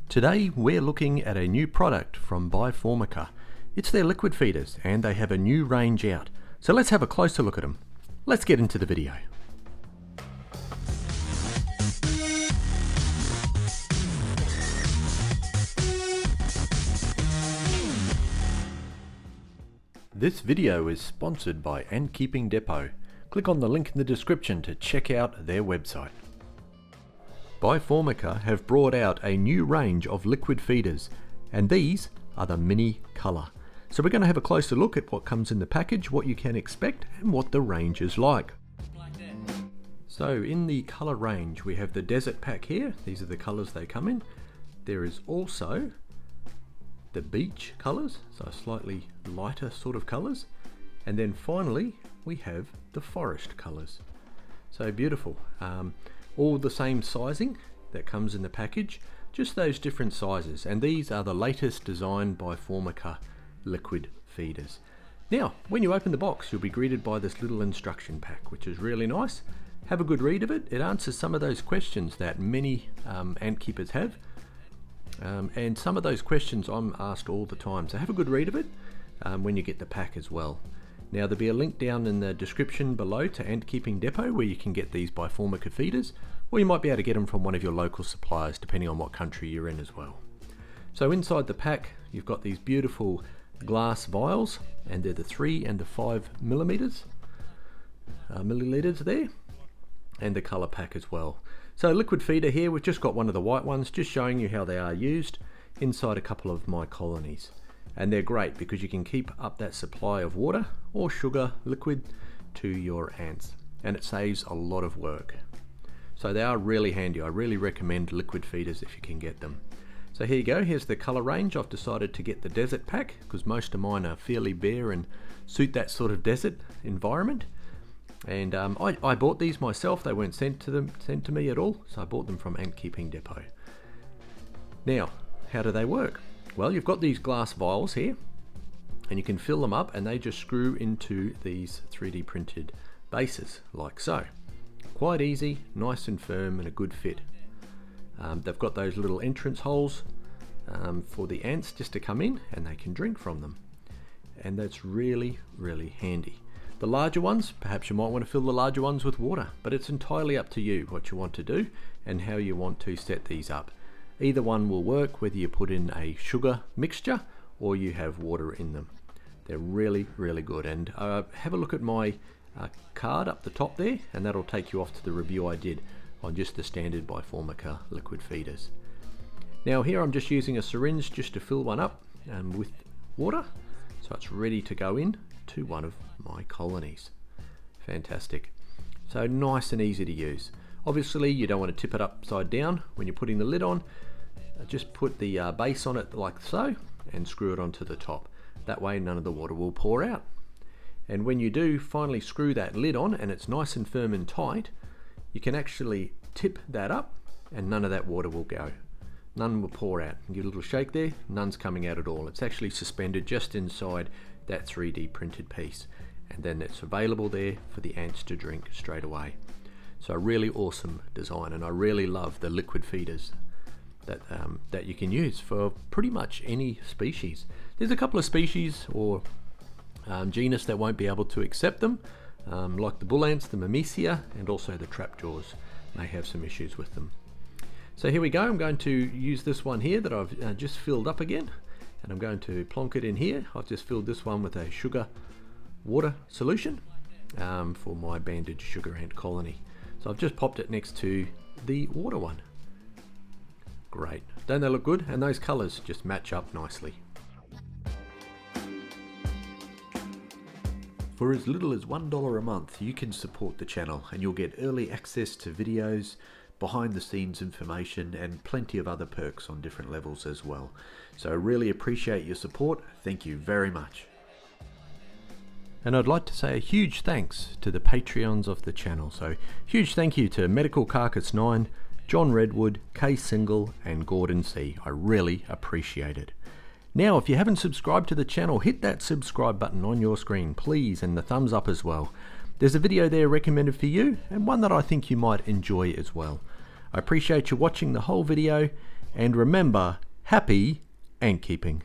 Today we're looking at a new product from ByFormica. It's their liquid feeders and they have a new range out. So let's have a closer look at them. Let's get into the video. This video is sponsored by Ant Keeping Depot. Click on the link in the description to check out their website. ByFormica have brought out a new range of liquid feeders, and these are the mini color. So we're going to have a closer look at what comes in the package, what you can expect, and what the range is like. So in the color range we have the desert pack here. These are the colors they come in. There is also the beach colors, so slightly lighter sort of colors, and then finally we have the forest colors. So beautiful. All the same sizing that comes in the package, just those different sizes, and these are the latest design by ByFormica liquid feeders. Now when you open the box you'll be greeted by this little instruction pack, which is really nice. Have a good read of it. It answers some of those questions that many ant keepers have, and some of those questions I'm asked all the time, so have a good read of it when you get the pack as well. Now there'll be a link down in the description below to Ant Keeping Depot where you can get these ByFormica feeders, or you might be able to get them from one of your local suppliers depending on what country you're in as well. So inside the pack you've got these beautiful glass vials, and they're the 3 and the 5 milliliters there, and the color pack as well. So liquid feeder here, we've just got one of the white ones, just showing you how they are used inside a couple of my colonies. And they're great because you can keep up that supply of water or sugar liquid to your ants, and it saves a lot of work. So they are really handy. I really recommend liquid feeders if you can get them. So here you go, here's the color range. I've decided to get the desert pack because most of mine are fairly bare and suit that sort of desert environment. And I bought these myself. They weren't sent to me at all, so I bought them from Ant Keeping Depot. Now, how do they work? Well, you've got these glass vials here, and you can fill them up, and they just screw into these 3D printed bases, like so. Quite easy, nice and firm, and a good fit. They've got those little entrance holes for the ants just to come in, and they can drink from them. And that's really, really handy. The larger ones, perhaps you might want to fill the larger ones with water, but it's entirely up to you what you want to do and how you want to set these up. Either one will work, whether you put in a sugar mixture or you have water in them. They're really, really good. And have a look at my card up the top there, and that'll take you off to the review I did on just the standard ByFormica liquid feeders. Now here I'm just using a syringe just to fill one up with water, so it's ready to go in to one of my colonies. Fantastic. So nice and easy to use. Obviously you don't want to tip it upside down when you're putting the lid on. Just put the base on it like so and screw it onto the top. That way none of the water will pour out. And when you do finally screw that lid on and it's nice and firm and tight, you can actually tip that up and none of that water will go. None will pour out. Give it a little shake there, none's coming out at all. It's actually suspended just inside that 3D printed piece, and then it's available there for the ants to drink straight away. So a really awesome design, and I really love the liquid feeders that you can use for pretty much any species. There's a couple of species or genus that won't be able to accept them, like the bull ants, the Myrmecia, and also the trapjaws may have some issues with them. So here we go. I'm going to use this one here that I've just filled up again, and I'm going to plonk it in here. I've just filled this one with a sugar water solution for my banded sugar ant colony. So I've just popped it next to the water one. Great. Don't they look good? And those colors just match up nicely. For as little as $1 a month, you can support the channel and you'll get early access to videos, behind the scenes information, and plenty of other perks on different levels as well. So I really appreciate your support. Thank you very much. And I'd like to say a huge thanks to the Patreons of the channel. So huge thank you to Medical Carcass 9, John Redwood, Kay Single, and Gordon C. I really appreciate it. Now if you haven't subscribed to the channel, hit that subscribe button on your screen please, and the thumbs up as well. There's a video there recommended for you, and one that I think you might enjoy as well. I appreciate you watching the whole video, And remember, happy ant keeping.